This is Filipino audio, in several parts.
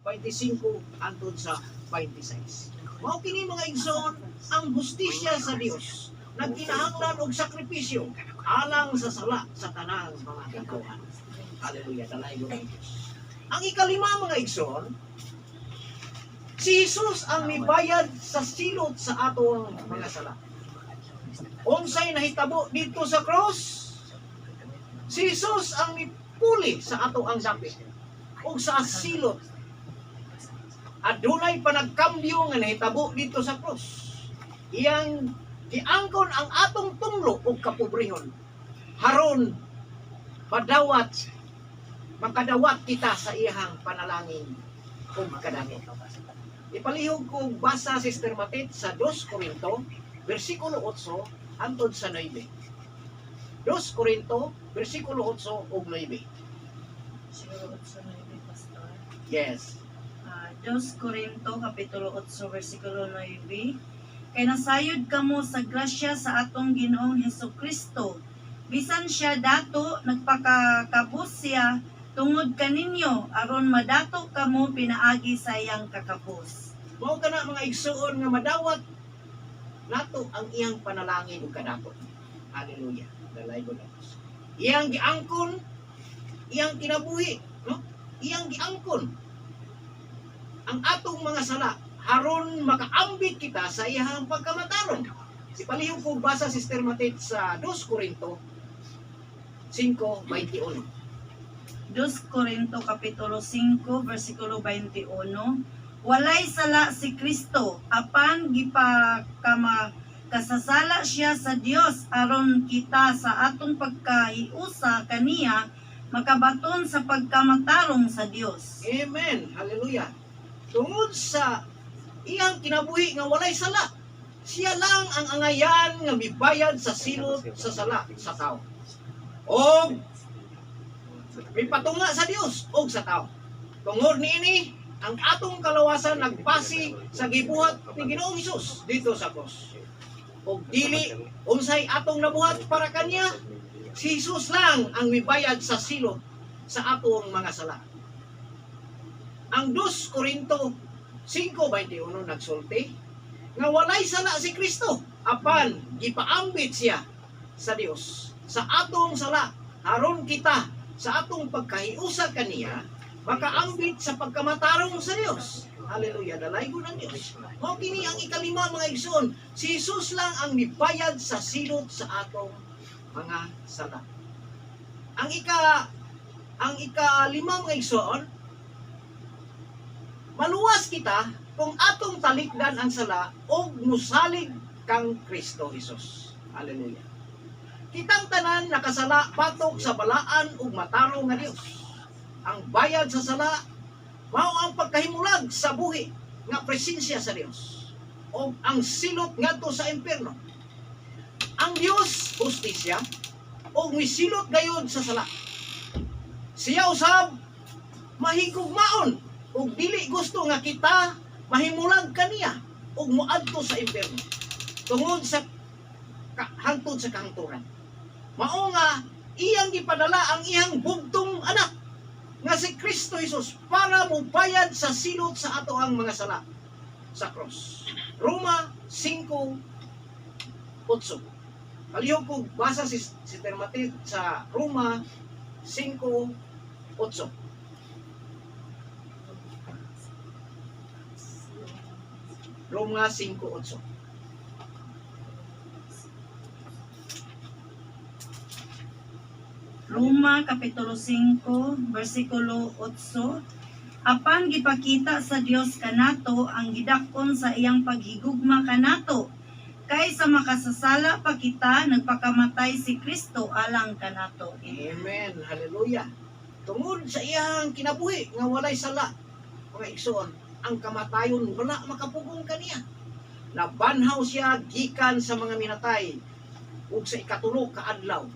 25 antod sa 26. Mao kini mga igsoon ang hustisya sa Dios nagkinahanglan og sakripisyo alang sa sala sa tanang mga katuan. Hallelujah, dalay ng Diyos. Ang ikalima mga igsoon, si Jesus ang mibayad sa silot sa atong mga sala. Unsay nahitabo dito sa cross? Si Jesus ang mipuli sa ato ang dapit o sa silot. Adunay panagkambyo nga nahitabo dito sa cross. Iyang giangkon ang atong tumlo o kapobrehon. Haron makadawat kita sa iyang panalangin kung kadani. Ipalihog ko basa Sister Matit sa 2 Korinto, versikulo 8, antod sa 9. 2 Korinto, versikulo 8 ug 9. Siguro 8 na yun, Pastor. Yes. 2 Korinto, kapitulo 8, versikulo 9. Kay nasayod kamo sa grasya sa atong Ginoong Hesukristo. Bisan siya dato, nagpakakabos siya tungod kaninyo, aron madato kamo pinaagi sa iyang kakabos. Mao kana mga igsuon nga madawat nato ang iyang panalangin ug kadato. Hallelujah. Dalay ko na. Iyang giangkon, iyang kinabuhi, no? Iyang giangkon ang atong mga sala haron makaambit kita sa iyang pagkamataron. Ipalihog ko basa Sister Matit sa 2 Korinto 5:21. 2 Korinto kapitulo 5 versikulo 21. Walay sala si Kristo, apan kasasala siya sa Dios aron kita sa atong pagkahiusa kaniya makabaton sa pagkamatarong sa Dios. Amen. Hallelujah. Tungod sa iyang kinabuhi nga walay sala, siya lang ang angayan nga mibayad sa silot sa sala sa tao. O mipatunga sa Dios o sa tao. Tungod niini ang atong kalawasan nagpasi sa gibuhat ni Ginoong Hesus dito sa cross. O dili unsay atong nabuhat para kanya, si Jesus lang ang mibayad sa silot sa atong mga sala. Ang 2 Korinto 5:21 nagsulti nga walay sala si Kristo apan gipaambit siya sa Dios sa atong sala aron kita sa atong pagkahiusa kaniya makaambit sa pagkamatarong sa Dios. Hallelujah, dalay ko ng Dios. Mao kini ang ikalima mga igsoon, si Jesus lang ang mibayad sa silot sa atong mga sala. Ang ikalima mga igsoon, maluwas kita kung atong talikdan ang sala o musalig kang Kristo Jesus. Hallelujah. Kitang tanan nakasala batok sa balaan ug matarong nga Dios. Ang bayad sa sala mao ang pagkahimulag sa buhi nga presensya sa Dios o ang silot ngadto sa impierno. Ang Dios hustisya o misilot gayud sa sala. Siya usab mahigugmaon ug dili gusto nga kita mahimulag kaniya ug moadto sa impierno tungod sa hangtod sa kahangturan. Mao nga iyang gipadala ang iyang bugtong anak nga si Kristo Jesus para mubayad sa silot sa ato ang mga sala sa cross. Roma 5:8. Palihog ko basa si Termatid sa Roma 5:8. Roma 5:8. Roma kapitulo 5 versikulo 8. Apan gipakita sa Dios kanato ang gidakon sa iyang paghigugma kanato kay sa makasasala pa kita nagpakamatay si Kristo alang kanato. Amen. Hallelujah. Tungod sa iyang kinabuhi nga walay sala, mga igsoon, ang kamatayon wala makapugong kaniya. Nabanhaw siya gikan sa mga minatay ug sa ikatulo ka adlaw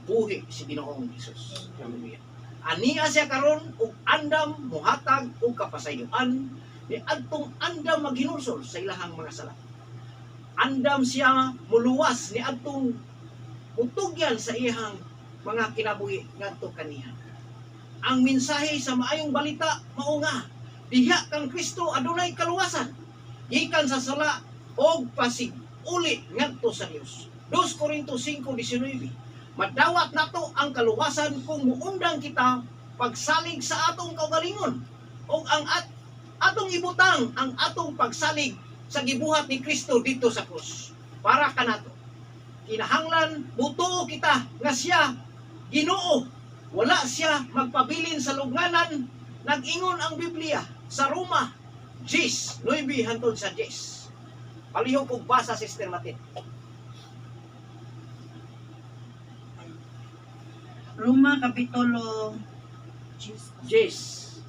buhi si Ginoong Hesus. Hallelujah. Aniya siya karon ug andam muhatag og kapasayloan ni adtong andam maghinulsol sa ilahang mga sala. Andam siya muluwas ni adtong utugyan sa iyang mga kinabuhi ngadto kaniya. Ang mensahe sa maayong balita mao nga diha kang Kristo adunay kaluwasan gikan sa sala og pasig uli ngadto sa Dios. 2 Corinto 5:19. Madawat nato ang kaluwasan kung muundang kita pagsalig sa atong kaugalingon ug ang atong ibutang ang atong pagsalig sa gibuhat ni Kristo dito sa krus para kanato. Kinahanglan butuo kita nga siya Ginoo. Wala siya magpabilin sa lubnganan. Nag-ingon ang Biblia sa Roma 10:9 hangtod sa 10. Palihog og basa, Sister Matin. Roma Kapitulo 10.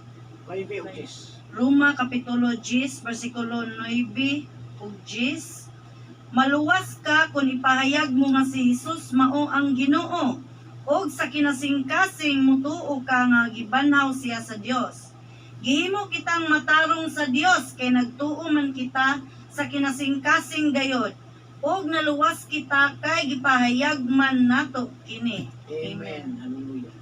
9 og 10. Roma Kapitulo 10, versikulo 9 ug 10. Maluwas ka kung ipahayag mo nga si Jesus mao ang Ginoo, og sa kinasingkasing mutuo ka nga gibanhaw siya sa Dios. Gihimo kitang matarong sa Dios kay nagtuo man kita sa kinasingkasing gayod, og naluwas kita kay gipahayag man nato kini. Amen. Hallelujah.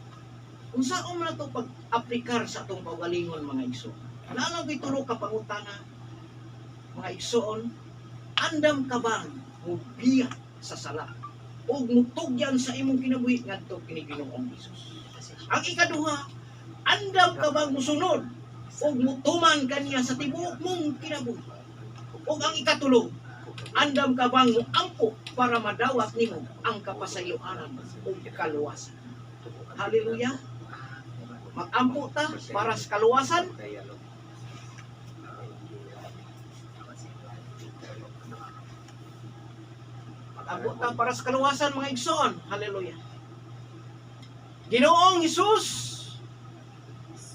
Kung saan man nato pag-aplikar sa atong kaugalingon mga igsoon. Lalo ko'y tulo ka pangutana, mga igsoon, andam ka bang mubiya sa sala o mutugyan sa imong kinabuhi ngadto kini Ginoong Hesus? Ang ikaduha, andam ka bang musunod o mutuman kaniya sa tibuok mong kinabuhi? O ang ikatulo, andam ka bang muampo para madawat nimo ang kapasayloanan o kaluwasan? Hallelujah. Mag-ampo ta para sa kaluwasan. Mag-ampo ta para sa kaluwasan mga igsoon. Hallelujah. Ginoong Hesus,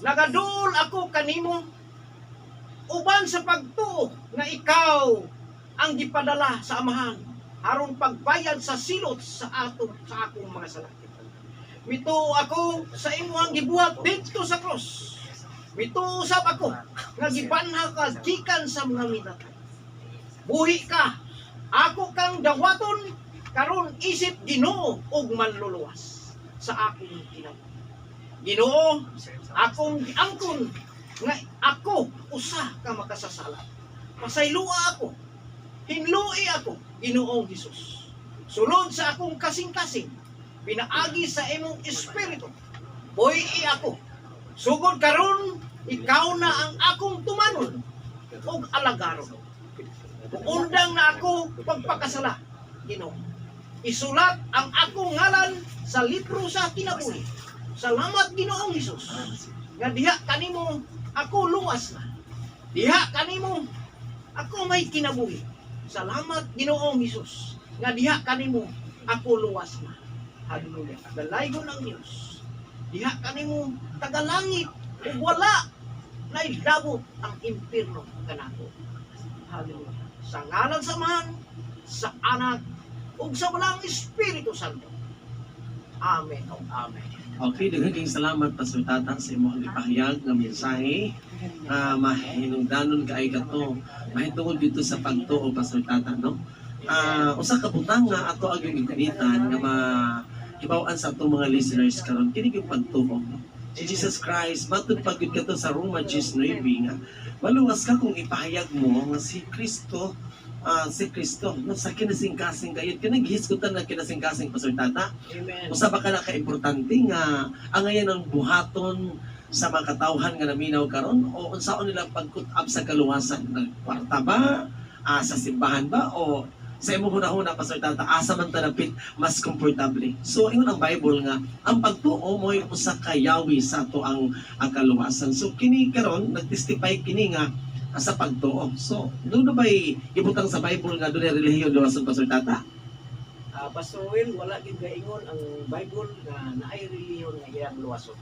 nagadul ako kanimo uban sa pagtuo nga ikaw ang gipadala sa amahan aron pagbayad sa silot sa akong mga sala. Mituo ako sa imong gibuhat dito sa cross. Mituo usab ako nga gibanha ka gikan sa mga minatay. Buhi ka, ako kang dawaton karon isip Ginoo ug manluluwas sa akong kinabuhi. Ginoo, akong giangkon nga ako usa ka makasasala. Pasaylua ako. Hinlui ako, Ginoong Hesus. Sulod sa akong kasing-kasing, pinaagi sa imong espiritu. Buhi ako. Sugod karon, ikaw na ang akong tumanon ug alagaron. Undang na ako pagpakasala, Ginoo. Isulat ang akong ngalan sa libro sa kinabuhi. Salamat, Ginoong Hesus. Nga diha kanimo ako luwas na. Diha kanimo ako may kinabuhi. Salamat, Ginoong Hesus. Nga diha kanimo ako luwas na. Hallelujah. Dalaygon ang Diyos. Diha kanimo tagalangit ug wala nailabot ang impierno kanato. Hallelujah. Sa ngalan sa Ama, sa Anak, ug sa walang Espiritu Santo. Amen o amen. Okay, daghang salamat Pastor Tata sa imong ipahayag nga mensahe. Mahinungdanon kaay kato. Mahitungod dito sa pagtuo Pastor Tata, no? Usa ka butang nga ato ang gigunitan nga mahibaw-an sa atong mga listeners karon kini yung pagtuo. Si Jesus Christ, matud pagud kato sa Roma 10:9 nga maluwas ka kung ipahayag mo nga si Kristo no, sa kinasingkasing kayod kinaghisgutan na kinasingkasing Pastor Tata. Amen. Usa ba ka na kaimportante nga angayan ang buhaton sa mga katawhan nga naminaw karon o unsaon nila pagkut-up sa kaluwasan? Nagkwarta ba? Sa simbahan ba? O sa imong hunahuna Pastor Tata, asa man talapit mas komportable? So ingon ang Bible nga ang pagtuo mo'y usa ka yawi sa ato ang kaluwasan. So kini karon nagtestify kini nga sa pagtuo. So doon na ba'y ibutang sa Bible nga doon ay relihiyon luwason Pastor Tata? Pastor Will, wala gid gaingon ang Bible nga naay relihiyon nga iyang luwason.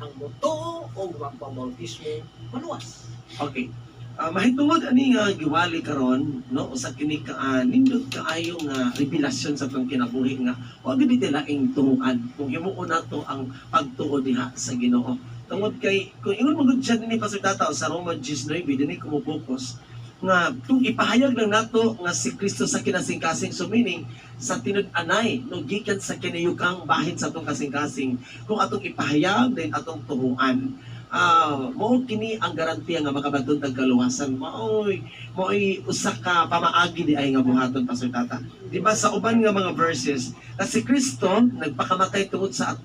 Ang mutuo o magpabautismo maluwas. Okay. Mahitungod ani nga giwali karon no usa kini ka nindot kaayo nga revelasyon sa tong kinabuhi nga wa gid laing turuan kung himuon nato ang pagtuo diha sa Ginoo. Tungod kay kung ingon magud siya dinhi Pastor Tata sa Roma 10:9 dinhi kumupokus nga kung ipahayag lang nato nga si Kristo sa kinasingkasing, so meaning sa tinud-anay no gikan sa kinayukang bahin sa atong kasing-kasing kung atong ipahayag din atong turuan mao kini ang garantiya nga makabaton tag kaluwasan. Mao'y usa ka pamaagi di ay nga buhaton Pastor Tata. Di ba sa uban nga mga verses, na si Kristo nagpakamatay tungod sa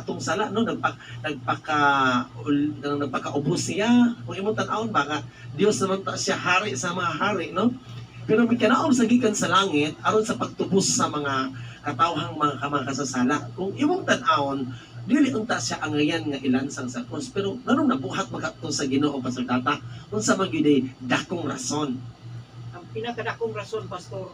atong sala, no? Nagpakaubos siya. Kung imong tan-awon baka Dios naman ta siya hari sa mga hari, no? Pero may kanaom sa gikan sa langit aron sa pagtubos sa mga katawhang mga kasasala. Kung imong tan-awon, dili unta siya ang ngayan nga ilansang sa krus, pero nanong nabuhat magkatong sa Ginoo Pastor Tata, unsa man gyud dakong rason. Ang pinakadakong rason, Pastor,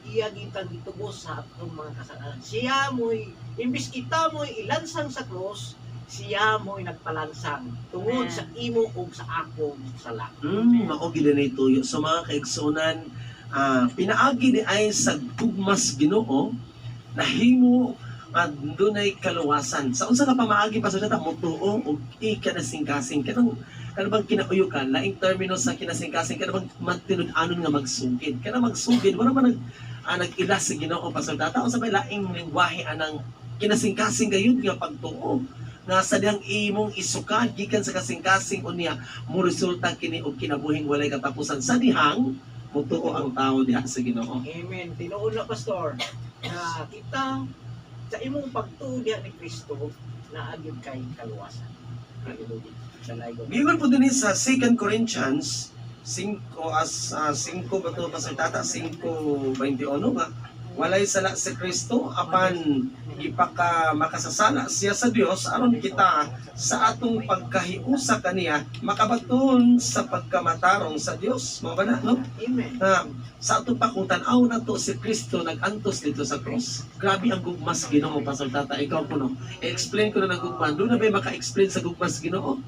iya gikan gitubos sa atong mga kasalanan. Siya mo'y, imbis kita mo'y ilansang sa krus, siya mo'y nagpalansang tungod sa imo ug sa akong sala. Mao gid na tuyo. So mga kaigsunan, pinaagi ni ay sa gugmas Ginoo nahimo dunay kaluwasan. Sa unsa ka pamaagi Pastor Tata motuo og ikanasingkasing kanang bang kinauyukan laing termino sa kinasingkasing kana bang matinud-anon nga magsugid. Kana magsugid wala man nag-ilas sa Ginoo Pastor Tata unsa may laing lengguwahe anang kinasingkasing gayud nga pagtuo nga sa diyang imong isuka gikan sa kasing-kasing unya mo resulta kini og kinabuhing walay katapusan sa dihang motuo ang tao diha sa Ginoo. Amen. Tinuod na, Pastor, na kita sa imong pagtuo diha ni Kristo na agyud kay kaluwasan. Hallelujah. Salamat. Gigon po din sa 2 Corinthians 5 5 ba to Pastor Tata 5:21 nga walay sala si Kristo apan gipaka makasasala siya sa Dios aron kita sa atong pagkahiusa kaniya makabaton sa pagkamatarong sa Dios. Mao ba na, no? Amen. Sa atong pakutan-aw na to si Kristo nag-antos dito sa cross. Grabe ang gugmas Ginoo Pastor Tata. Ikaw po no. I-explain ko na ng gugma. Doon na ba maka-explain sa gugmas Ginoo?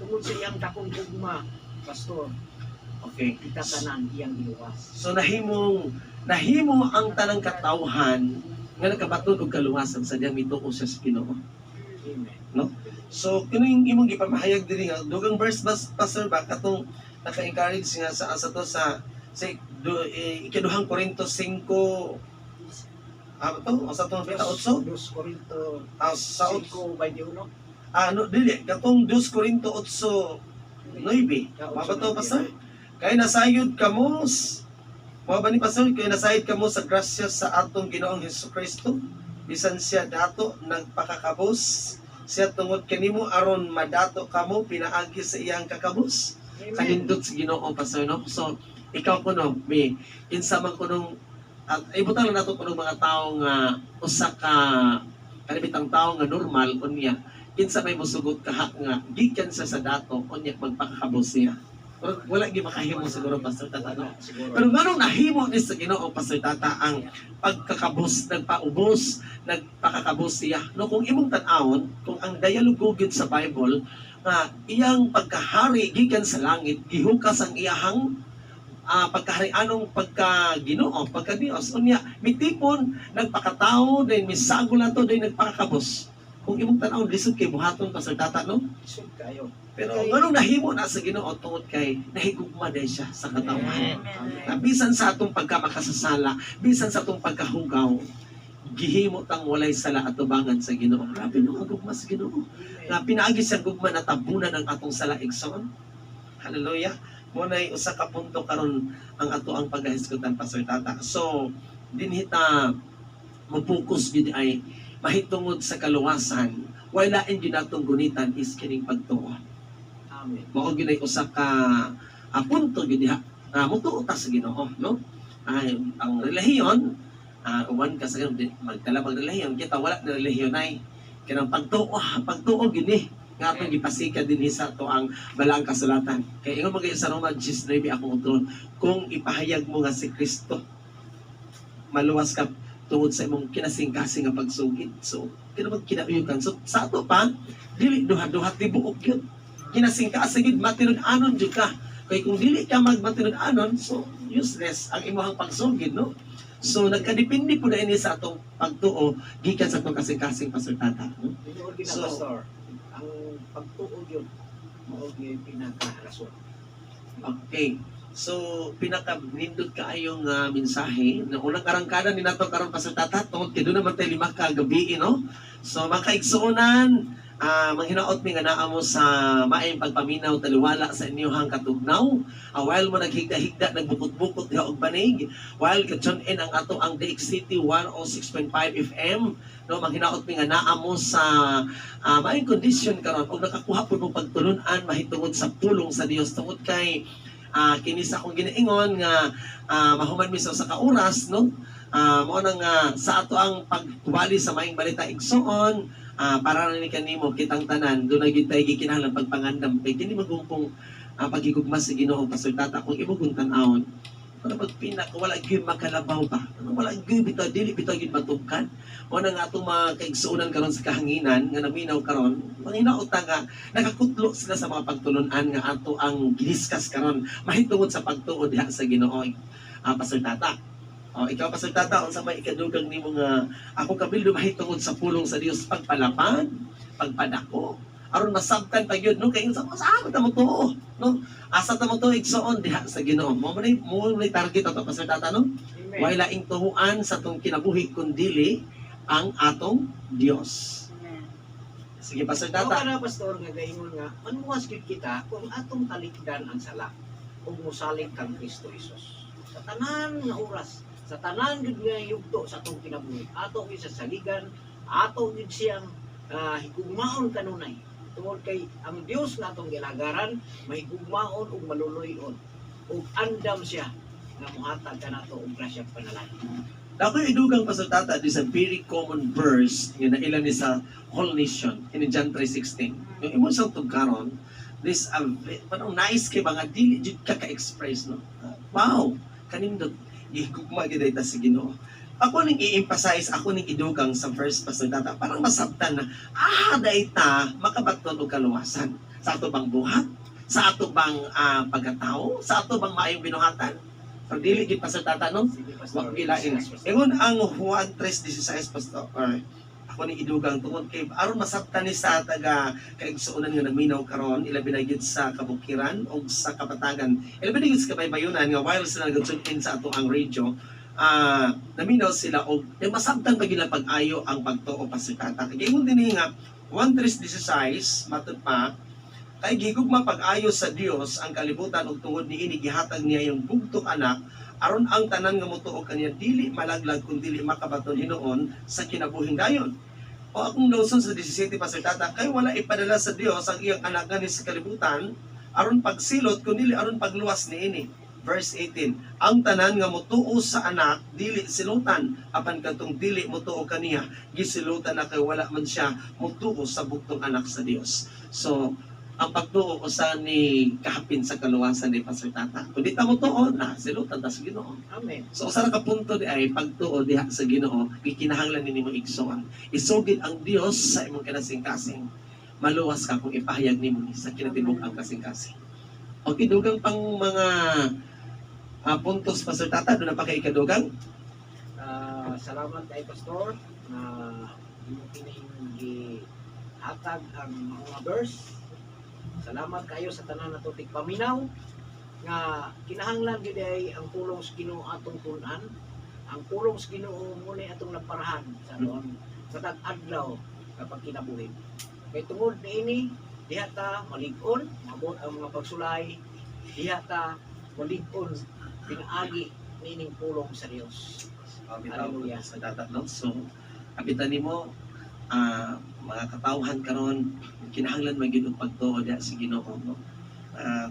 Tungod sa iyang dakong gugma, Pastor, Okay. kita tanan iyang giluwas. So nahimo ang tanang katawhan nga nakabaton og kaluwasan sa diyang mituo siya sa Ginoo. Amen. No? So kining imong gipamahayag diri nga dugang verse Pastor ba katong naka-encourage nga sa to sa ikaduhang Korinto 5 sa to bita 8 2 Corinto sa 8 5:21. dili katong 2 Korinto 8:9 mabato Pastor kay nasayod kamo mao ba ni Pastor kay nasayod kamo sa grasya sa atong Ginoong Hesukristo bisan siya dato nagpakakabos siya tungod kanimo aron madato kamo pinaagi sa iyang kakabos. Kanindot sa Ginoo Pastor no. So ikaw kuno may kinsa man kunong at ibutang lang nato kunong mga tawo nga usa ka kalibitang tawo nga normal unya kinsa may mosugot kaha nga gikan sa dato unya magpakakabos siya. Wala gi makahimo siguro Pastor Tata no. Pero nganong nahimo ni sa Ginoo Pastor Tata ang pagkakabos nagpakakabos siya no. Kung imong tan-awon kung ang dialogo gid sa Bible nga iyang pagkahari gikan sa langit gihukas ang iyahang pagkaharianong pagka-Ginoo pagka-Dios unya mitipon nagpakatao din misagol nato din nagpakakabos. Kung imong tan-awon lisod kay buhaton Pastor Tata no. Isod kayo. Pero nganong nahimo na sa Ginoo tungod kay nahigugma din siya sa katawhan. Na bisan sa atong pagkamakasasala, bisan sa atong pagkahugaw, gihimo tang walay sala atubangan sa Ginoo. Grabe no ang gugma sa Ginoo. Na pinaagi sa gugma na tabunan ang atong sala igsoon. Hallelujah. Mo nay usa ka punto karon ang ato ang paghisgutan Pastor Tata. So dinhita mo focus gid ay mahitungod sa kaluwasan. Wala in ginatong gunitan is kining pagtuo. Amen. Mao ginay usa ka punto gid diha. Mutuo ta sa Ginoo, no? Ang relihiyon, uwan ka sa magdala relihiyon, kita wala na relihiyon ay kanang pagtuo gini nga atong gipasika dinhi sa ato ang balaang kasulatan. Kay ingon magay sa Roma 10:9 akong utron, kung ipahayag mo nga si Kristo maluwas ka tungod sa imong kinasingkasing nga pagsugid. So, kinabang kinauyukan. So, sa ato pa, dili duha-duha tibuok yun. Kinasingkasing yun, matinud-anon dyan ka. Kaya kung dili ka magmatinud-anon, so, useless ang imong pagsugid, no? So, nagkadepende po na ini sa atong pagtuo, gikan sa atong kasing-kasing Pastor Tata. No? Tinuod din So, Pastor. Ang pagtuo yun, mao gyud pinaka-rason. Okay. So, pinaka-nindot kaayong mensahe. Na unang karangkada ni nato karon Pastor Tata, tungod kay doon naman tayo 5 ka gabi, no? So, makaigsuunan, manghinaot mi nga naa mo sa maayong pagpaminaw taliwala sa inyohang katugnaw. While mo naghigda-higda nagbukot-bukot diha og banig, while ka-tune in ang ato ang DXCity 106.5 FM, no, manghinaot mi nga naa mo sa maayong kondisyon karon ug nakakuha pud mo pagtulunan mahitungod sa pulong sa Dios tungod kay kini sa akong ginaingon nga mahuman mi sa usa ka oras, no. Mao nang sa ato ang pagwali sa maayong balita igsoon, para na ni kanimo kitang tanan doon na gitay gikinahanglan pagpangandam kay kini magumpong pagigugma sa Ginoo Pastor Tata kung imong tan-awon para pagpina ko wala gyud makalabaw pa wala gyud bitaw dili bitaw gyud matugkan mo na nga atong mga kaigsuonan karon sa kahanginan nga naminaw karon manghinaot ta nga nakakutlo sila sa mga pagtulunan nga ato ang giniskas karon mahitungod sa pagtuo diha sa Ginoo Pastor Tata. Ikaw Pastor Tata, unsa may ikadugang nimo nga ako kabildo mahitungod sa pulong sa Dios pagpalapad, pagpadako. Aron masabtan pa gyud no kay unsa ta mo to, no? Asa ta mo to igsoon diha sa Ginoo. Mo may target ato Pastor Tata no? Amen. Way laing tuhuan sa tong kinabuhi kundi ang atong Dios. Sige Pastor Tata. Tata. Na pastor nga gaingon nga manuwas gyud kita kung atong talikdan ang sala ug mosalig kang Kristo Jesus. Sa tanan nga oras, sa tanan gud nga yugto sa atong kinabuhi, ato gyud sa saligan, ato gyud siyang higugmaon kanunay. Tungod kay ang Dios nga atong ginagaran mahigugmaon ug maluluyon ug andam siya nga mohatag kanato og grasya panalangin. Ako idugang Pastor Tata, this a very common verse nga nailan ni sa whole nation in John 3:16. Yung imo sa tugkaron, this parang nice kay mga dili jud ka ka-express no. Wow, kanindot gihugma gyud ta sa Ginoo. Ako ning i-emphasize, ako ning idugang sa verse Pastor Tata, parang masabtan na dayta makabaton og kaluwasan sa ato bang buhat, sa ato bang pagkatao, sa ato bang maayong binuhatan. Pag dili gid Pastor Tata no, Sige, pastor. wag gilain. Ingon ang Juan 3:16 Pastor. Ako ning idugang tungod kay aron masabtan ni sa taga kaigsuonan nga naminaw karon ilabi na gyud sa kabukiran o sa kapatagan. Ilabi na gyud sa kabaybayonan nga while sila nag-tune in sa ato ang radio, naminaw sila og masabtan pa gila pag-ayo ang pagtuo Pastor Tata. Kay ingon dinhi nga 1:3:16 matud pa kay gigugma pag-ayo sa Dios ang kalibutan ug tungod niini gihatag niya yung bugtong anak aron ang tanan nga motuo kaniya dili malaglag kun dili makabaton hinuon sa kinabuhing dayon. O akong lawson sa 17 Pastor Tata, kay wala ipadala sa Dios ang iyang anak nga sa kalibutan aron pagsilot kun dili aron pagluwas niini. Verse 18, ang tanan nga motuo sa anak dili silutan apan kadtong dili motuo kaniya gisilutan na kay wala man siya motuo sa bugtong anak sa Dios. So ang pagtuo usan ni kahapin sa kaluwasan ni Pastor Tata. Kung di ta mo tuo na silutan ta sa Ginoo. Amen. So usa ra ka punto di ay pagtuo diha sa Ginoo gikinahanglan nimo igsoon. Isugid ang Dios sa imong kinasing-kasing. Maluwas ka kung ipahayag nimo sa kinatibuk ang kasing-kasing. Okay, dugang pang mga puntos Pastor Tata, doon na pa kay ikadugang. Salamat kay pastor na imo kining hatag ang mga verse. Salamat kayo sa tanan nato tigpaminaw nga kinahanglan gid ay ang pulong sa Ginoo atong tun-an. Ang pulong sa Ginoo mo ni atong naparahan sa noon sa tag-adlaw kapag kinabuhi. Kay tungod niini diha ta malig-on, mabot ang mga pagsulay, diha ta malig-on pinaagi niining pulong sa Dios. Hallelujah. Sa Tata, no? So, kapitan nimo mga katawhan karon kinahanglan magid og pagtuo diha sa Ginoo no.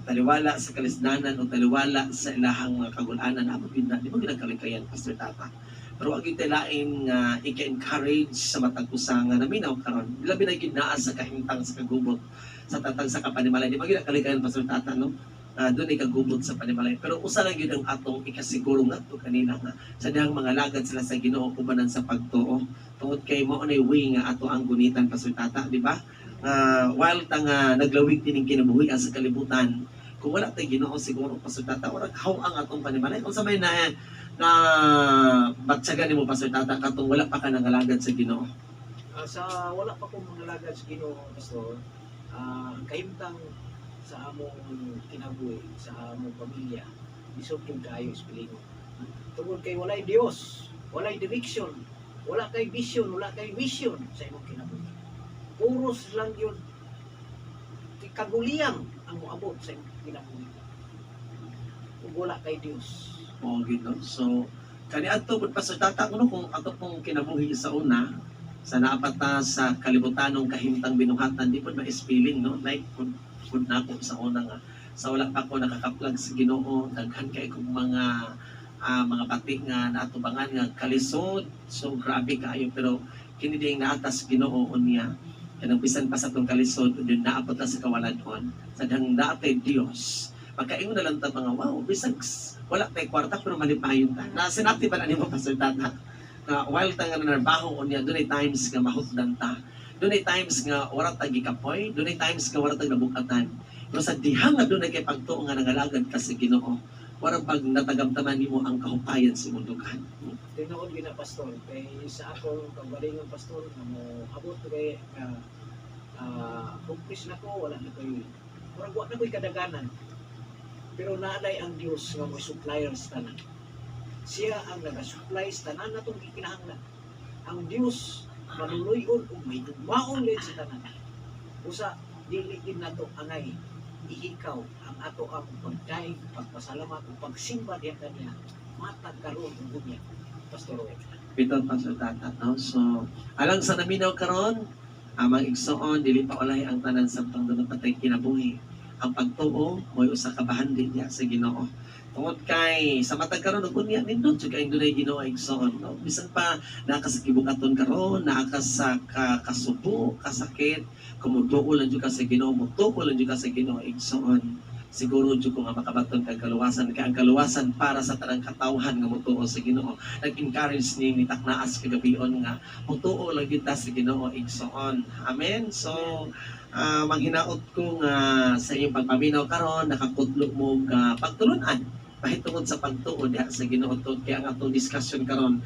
Taliwala sa kalisdanan o taliwala sa ilahang mga kagul-anan amo gid na di ba ginagkalikayan Pastor Tata. Pero wag gyud lain nga i-encourage sa matag usa nga naminaw karon. Labi na gid naa sa kahimtang sa kagubot sa tatag sa kapanimalay. Di ba ginagkalikayan Pastor Tata no? Doon ay kagubot sa panimalay. Pero usa lang yun ang atong ikasiguro nga to kanina nga sa dihang mga lagad sila sa Ginoo kubanan sa pagtuo. Tungod kay mo na way nga ato ang gunitan Pastor Tata, di ba? While nga naglawig tining kinabuhi sa kalibutan, kung wala tay Ginoo siguro Pastor Tata, wala how ang atong panimalay. Kung sa may na batsagan nimo Pastor Tata katong wala pa ka nangalagad sa Ginoo. Sa wala pa ko mangalagad sa Ginoo pastor, kahimtang sa among kinabuhi, sa among pamilya, isog yung kayo espiritu. Tungod kay walay Dios, walay direction, wala kay vision, wala kay mission sa imong kinabuhi. Puros lang yun. Kaguliyang ang moabot sa kinabuhi. Kung wala kay Dios. O gino. So kani adto pud Pastor Tata kuno kung ato pong kinabuhi sa una sa naapat na sa kalibutanong kahimtang binuhatan di pud ma-spilling no like pud nako sa una nga sa wala pa ko nakakaplag sa Ginoo daghan kay kog mga pati nga naatubangan nga kalisod so grabe kaayo pero kini ding naatas Ginoo unya kanang bisan pa sa tong kalisod din naabot na sa kawalan-on sa dang naatay Dios pagkaingon na lang ta mga wow bisan wala tay kwarta pero malipayon ta na sinapti pa na nimo Pastor Tata nga while ta nga nanarbaho unya dunay times nga mahutdan ta dunay times nga wala ta gikapoy dunay times nga wala ta nabukatan pero sa dihang nga dunay kay pagtuo nga nangalagad ka sa Ginoo wala pag natagamtaman nimo ang kahupayan sa mundugan. Tinood gina pastor kay sa akong kagalingon pastor nga mo abot kay kumpis na ko wala na koy murag wa na koy kadaganan. Pero naalay ang Dios nga mo supplier sa tanan. Siya ang nagasupply sa tanan natong gikinahanglan. Ang Dios manuloy-on ug may maon sa tanan. Usa dili gid nato angay ihikaw ang ato ang pagdaig, pagpasalamat ug pagsimba diha kaniya matag karon ug bunya. Pastor Roy. Biton Pastor Tata no so alang sa naminaw karon amang igsoon dili pa ulay ang tanan samtang dunay patay kinabuhi ang pagtuo mo'y usa ka bahandi diha sa Ginoo. Tungod kay sa matag karon ug unya nindot jud kay dunay Ginoo igsoon no. Bisan pa nakasakibukaton karon, nakasa kasubo, kasakit, kumutuo lang jud ka sa Ginoo, mutuo lang jud ka sa Ginoo igsoon. Siguro jud ko nga makabaton kay kaluwasan kay ang kaluwasan para sa tanang katawhan nga mutuo sa Ginoo. Nag-encourage ni taknaas kagabion nga mutuo lang kita sa Ginoo igsoon. Amen. So manghinaot ko nga sa iyong pagpaminaw karon nakakudlo mo nga pagtulunan pahitungod sa pagtuo diha sa Ginoo kaya ang atong discussion karon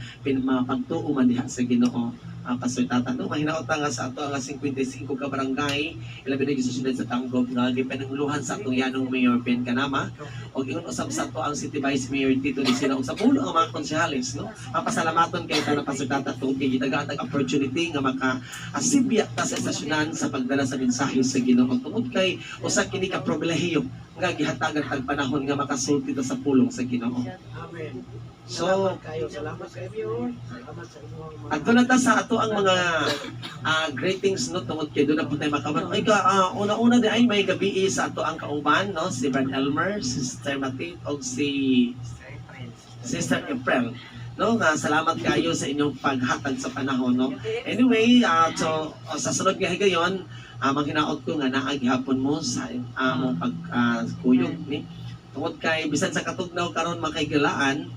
pagtuo man diha sa Ginoo. Pastor Tata no mahinaot nga sa ato nga 55 ka barangay ilabi na sa siyudad sa Tanggob nga gipananguluhan sa atong yanong Mayor Ben Kanama og ingon usab sa ato ang City Vice Mayor Tito Dicina ug sa pulo ang mga konsyales no papasalamaton kay tanang Pastor Tata tungod kay gitagatag opportunity nga maka-asibya ta sa estasyonan sa pagdala sa mensahe sa Ginoo tungod kay usa kini ka pribilehiyo nga gihatagan tag panahon nga makasulti ta sa pulong sa Ginoo. Amen. So, salamat kayo Mayor. Salamat sa inyong mga adto na ta sa ato ang mga greetings no tungod kay doon na po tayo makaban. Ay una-una di ay may gabi sa ato ang kauban no si Brad Elmer, Sister Matit og si Sister April. No, salamat kayo sa inyong paghatag sa panahon no. Anyway, so sa sunod nga higayon, maghinaot ko nga naa gihapon mo sa among pagkuyog ni tungod kay bisan sa katugnaw karon makaygalaan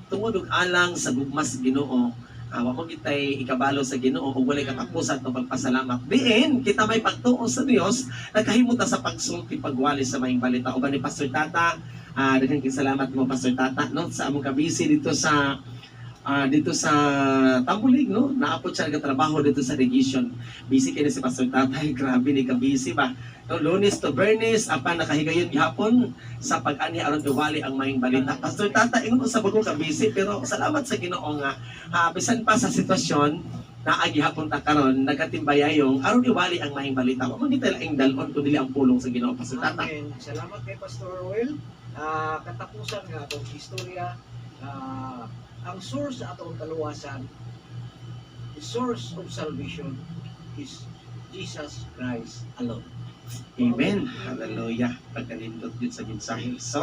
tungod og alang sa gugmas Ginoo wa mo kitay ikabalo sa Ginoo ug walay katapusan ng pagpasalamat diin kita may pagtuo sa Dios nagkahimo ta sa pagsulti pagwali sa maayong balita uban ni Pastor Tata daghang salamat mo Pastor Tata no sa among kabisi dito sa Tambulig no naapot siya nagtrabaho dito sa Region busy kini si Pastor Tatay grabe ni ka busy ba no Lunes to Bernes apan nakahigayon gihapon sa pag-ani aron iwali ang maayong balita Pastor Tata ingon sa bagong ka busy pero salamat sa Ginoo nga bisan pa sa sitwasyon na gihapon ta karon nagatimbayayong aron iwali ang maayong balita mo kita laing dalon kundi ang pulong sa Ginoo Pastor Tata. Amen. Salamat kay Pastor Roel. Katapusan nga atong istorya ang source sa atong kaluwasan, the source of salvation is Jesus Christ alone. Amen. Hallelujah. Pagkalindot yun sa mensahe. So,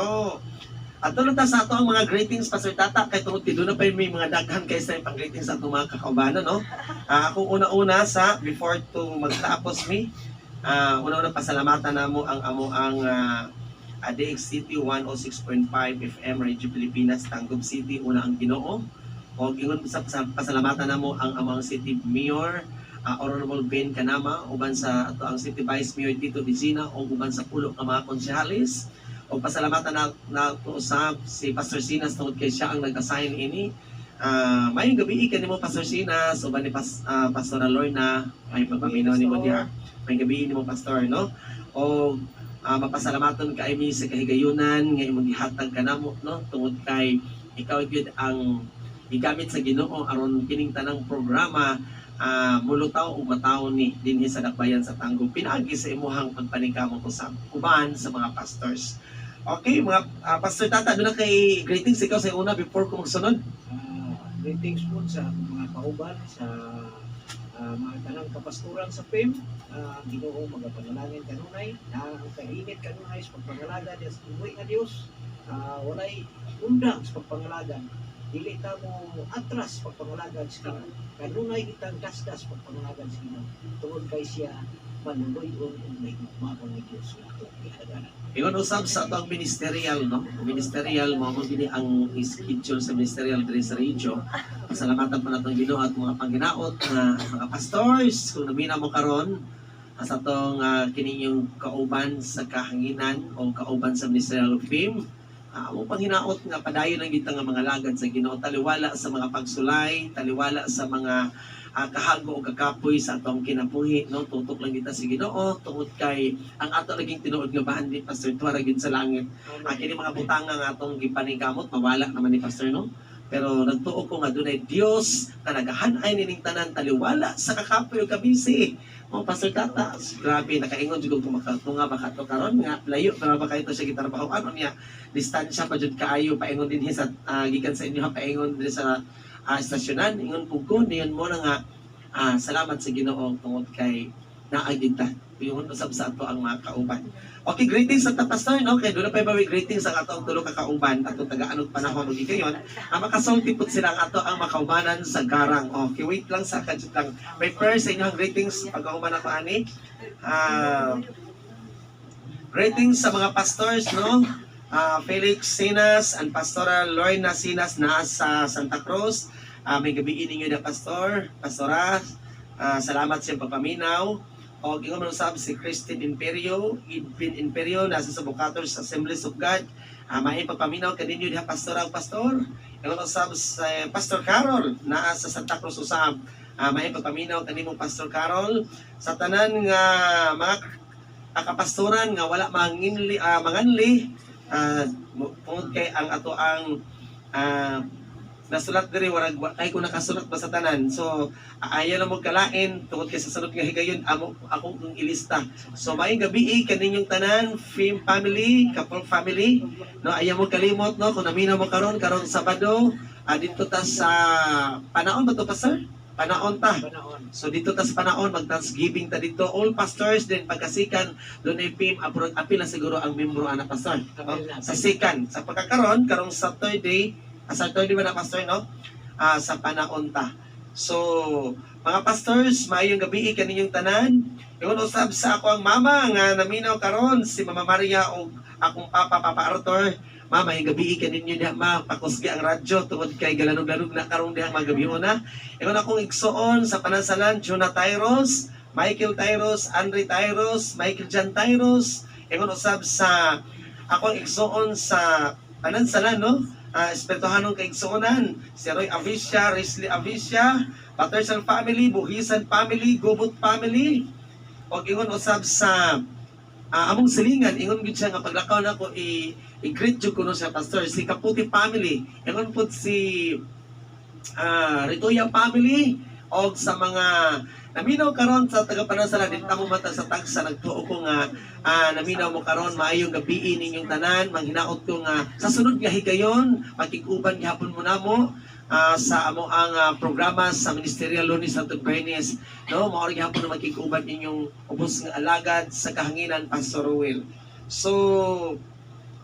ato na ta sa ato ang mga greetings Pastor Tata kay tungod kay doon na pa may mga daghan kaysa yung pang-greetings sa atong mga kakaubanan no. Ako una-una sa before to magtapos mi una-una pasalamatan namo ang DXCT 106.5 FM Radio Pilipinas Tanggob City una ang Ginoo o ingon sa pasalamatan namo ang among City Mayor Honorable Ben Kanama uban sa ato ang City Vice Mayor Tito Dicina o uban sa pulo ka mga konsehalis o pasalamatan na usab si Pastor Sinas tungod kay siya ang nag-assign ini may gabi kanimo Pastor Sinas uban ni Pastor Lorna may pagpaminaw nimo diha may gabi nimo Pastor no o mapasalamaton ka mi sa kahigayunan nga imong gihatag kanamo no tungod kay ikaw gyud ang gigamit sa Ginoo aron kining tanang programa mulutaw ug mataw ni dinhi sa dakbayan sa Tanggo. Pinaagi sa imuhang pagpaningkamot sa uban sa mga pastors. Okay, mga Pastor Tata, doon na kay greetings ikaw sa una before ko magsunod. Greetings po sa mga kauban, sa mga tanang kapasturan sa PIM. Ginoo magapanalangin kanunay, na ang kainit kanunay sa pagpangalaga diya sa tuloy nga Dios. Walay undang sa pagpangalagan. Dili ta mo atras pagpangalagan sa Ginoo. Kanunay kitang dasdas pagpangalagan sa Ginoo. Tungod kay siya manuloy-on ug may magmahon ni Dios nga atong gihadagan. Ingon usab sa atong ministerial, no? Ministerial mo gini ang schedule sa ministerial diri sa radio. Pasalamatan pa natong Ginoo at mga pangginaot nga mga pastors kung namina mo karon sa atong kining kauban sa kahanginan o kauban sa ministerial of fame. Amo panghinaot nga padayon lang kita nga mga lagad sa Ginoo, taliwala sa mga pagsulay, taliwala sa mga kahago o kakapoy sa atong kinabuhi, no? Tutok lang kita sa Ginoo tungod kay ang ato naging tinuod nga bahan ni Pastor Tuara gid sa langit. Kini mga butanga nga atong gipaningkamot mawala naman ni Pastor, no? Pero nagtuo ko nga dunay Dios na nagahanay nining tanan taliwala sa kakapoy o kabisi. Oh, Pastor Tata, grabe, nakaingon jud kung makatunga bakato karon nga layo para ba kayto siya gitrabaho ano niya distansya pa jud kaayo paingon din sa gikan sa inyo paingon din sa estasyonan ingon pugkon niyon mo na nga salamat sa Ginoo tungod kay naagid ta yung usab sa ato ang mga kauban. Okay, greetings sa Pastor, no? Kay doon na pa bawi greetings sa atong tulo ka kauban atong taga-anong panahon ug gayon. Makasulti pud sila ang ato ang makaubanan sa garang. Okay, wait lang sa kadjut lang. May prayer sa inyong greetings pag-kauban ako ani. Greetings sa mga pastors, no? Felix Sinas and Pastoral Lorna Sinas na sa Santa Cruz. May gabi ninyo na Pastora. Salamat sa pagpaminaw. O gingon man usab si Christine Imperio, Edwin Imperio nasa sa Bucators Assemblies of God. May pagpaminaw kaninyo diha pastor. Gingon usab sa Pastor Carol naa sa Santa Cruz usab. May pagpaminaw kanimo Pastor Carol sa tanan nga mga kapastoran nga wala manganli tungod kay ang ato ang nasulat diri warag kay ko nakasulat ba sa tanan. So ayan na mo kalain tungod kay sa sunod nga higayon akong ilista. So maayong gabi kaninyong tanan, film family, couple family, no ayan mo kalimot no kung namina mo karon Sabado dito ta sa Panaon ba to Pastor? Panaon ta. So dito ta sa Panaon mag-Thanksgiving ta dito all pastors din pagkasikan doon ay film apil na siguro ang membro ana pastor. No? Sa sikan sa pagkakaron karong Saturday ba na pastor, no? Sa Panaon ta. So, mga pastors, maayong gabi kaninyong tanan. Ingon usab sa ako ang mama nga naminaw karon si Mama Maria o akong Papa Arthur. Mama, maayong gabi kaninyo diha mapakusgi ang radyo tungod kay galanog-lanog na karong diha magabi na. Ingon akong igsuon sa panansalan Jonah Tyros, Michael Tyros, Andre Tyros, Michael Jan Tyros. Ingon usab sa akong igsuon sa panansalan, no? Espirituhanong kaigsuonan, si Roy Avisha, Risley Avisha, Patterson family, Buhisan family, Gubot family. O ingon usab sa among silingan, ingon gid siya nga paglakaw nako i-greet jud kuno sa pastor si Kaputi family. Ingon pud si Ritoya family o sa mga naminaw karon sa tagapanasala dito mo matag sa tagsa nagtuo ko nga naminaw mo karon maayong gabi ninyong tanan manghinaot ko nga sa sunod nga higayon makikuban gihapon mo namo sa amo ang programa sa Ministerial Lunes Santo Bernes, no mao gihapon na makikuban inyong ubos nga alagad sa kahanginan Pastor Will. So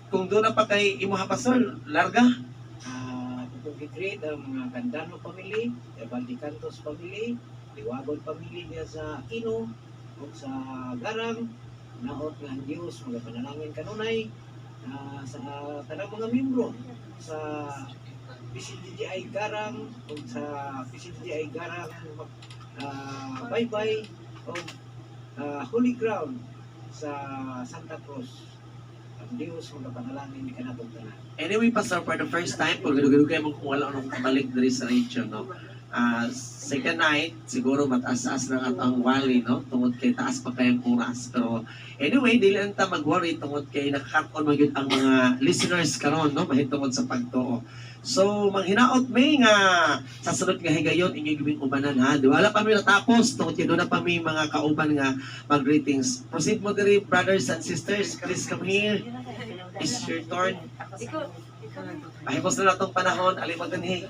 kung doon na pa kay imuha pastor larga Great ang mga Candano family, Valdicantos family, Liwagon family niya sa Aquino, o sa Garang, naot nga ang Diyos, mga panalangin kanunay, sa tanang mga membro, sa PCGI Garang, o sa PCGI Garang, Bye-bye, o Holy Ground sa Santa Cruz. Ang Diyos, mga panalangin ni kanatong tanan. Anyway, Pastor, for the first time, pag gano'n kayo mong kung wala nung kabalik dari sa radio, no? Second night, siguro mataas-taas na ang wali, no? Tungod kay taas pa kayang oras. Pero anyway, dili lang ta mag-worry tungod kay nakaka-on magyud ang mga listeners karon, no? Mahitungod sa pagtuo. So, manghinaot may nga sa sunod nga higayon inyong gibing ubanan ha. Di wala pa mi natapos tungod kay doon na pa mi mga kauban nga mag-greetings. Proceed mo diri, brothers and sisters. Please come here. It's your turn. Pahimos na natong panahon, alimod dinhi.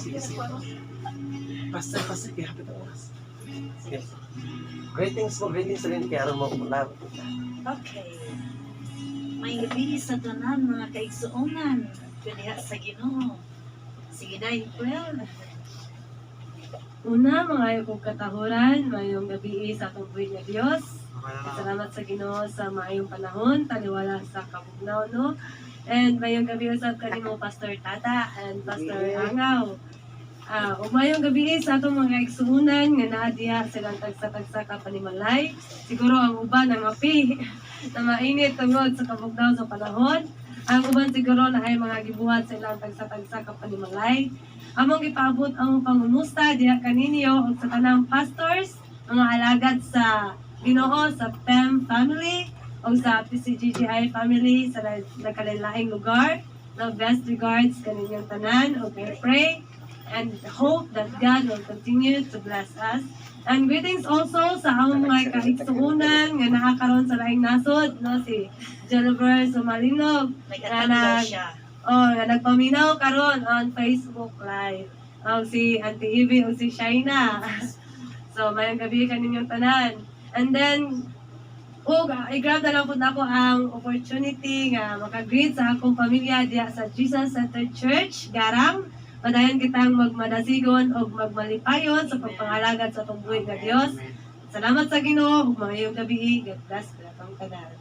Sige. Pastor, hapit ang oras. Sige. Greetings rin kay aron mo umulaw. Okay. May gabi sa tanan mga kaigsuonan. Kaniya sa Ginoo. Sige dahil, well. Una, mga kong katahuran, mayong gabi sa atong buhay nga Diyos. Salamat sa Ginoo sa maayong panahon, taliwala sa kabugnaw, no? And mayong gabi usab kanimo Pastor Tata and Pastor Angaw. Umayong gabi sa atong mga igsuunan nga naa diha silang tagsa-tagsa ka panimalay. Siguro ang uban ang api na mainit tungod sa kabugnaw sa panahon. Ang uban siguro na ay mga gibuhat sa ilang tagsa-tagsa ka panimalay. Among ipaabot ang pangumusta diha kaninyo ug sa tanang pastors, mga alagad sa Ginoo sa PEM family o sa PCGGI family sa nakalilaing lugar. No, best regards kaninyong tanan. Okay, pray and hope that God will continue to bless us. And greetings also sa among mga kaigsuunan nga nakakaroon sa laing nasod, no, si Jennifer Sumalinog Nagkataglaw siya. nga nagpaminaw karon on Facebook Live. Si Auntie Ivy o si Shaina. So, mayang gabi kaninyong tanan. And then, i-grab na lang po na ako ang opportunity nga makagreet sa akong pamilya diya sa Jesus Centered Church, Garang. Padayon kitang magmadasigon o magmalipayon sa pagpangalagad sa itong buhay nga Diyos. Salamat sa Ginoo ug maayong gabi. God bless ka itong tanan.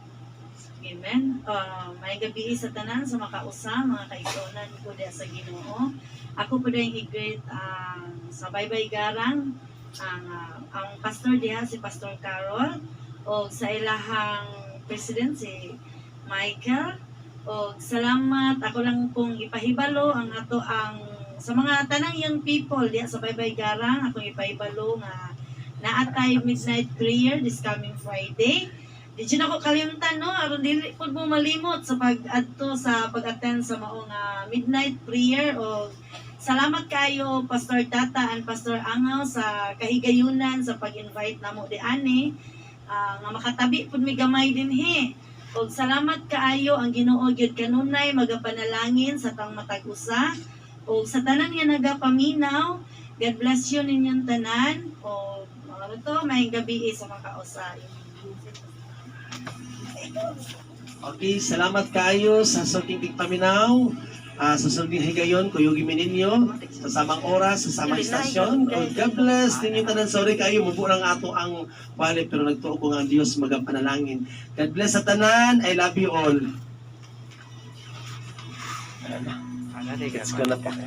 Amen. May gabi sa tanan sa makausa, mga kaigsuonan ko diya sa Ginoo. Ako po din i-greet sa Baybay Garang ang pastor diha si Pastor Carol o sa ilahang president si Michael. O salamat ako lang pong ipahibalo ang ato ang sa mga tanang young people diha sa Baybay Garang. Ako ipahibalo nga naatay midnight prayer this coming Friday. Di dyan ako kalimutan, no? Aron dili po mo malimot sa pag-adto sa pag-attend sa maong midnight prayer. O salamat kayo Pastor Tata and Pastor Angaw sa kahigayunan sa pag-invite namo di ani nga makatabi pud mi gamay dinhi. Og salamat kaayo ang Ginoo gyud kanunay magapanalangin sa tang matag usa. Og sa tanan nga nagapaminaw, God bless you ninyong tanan. O ano to, may gabi sa mga kausa. Okay, salamat kayo sa sulking paminaw. Sa sulking higayon, kuyugi ninyo sa samang oras, sa samang istasyon. God bless ninyo tanan. Sorry kayo, mubo lang ato ang wali, pero nagtuo ko nga ang Diyos magapanalangin. God bless sa tanan. I love you all. It's gonna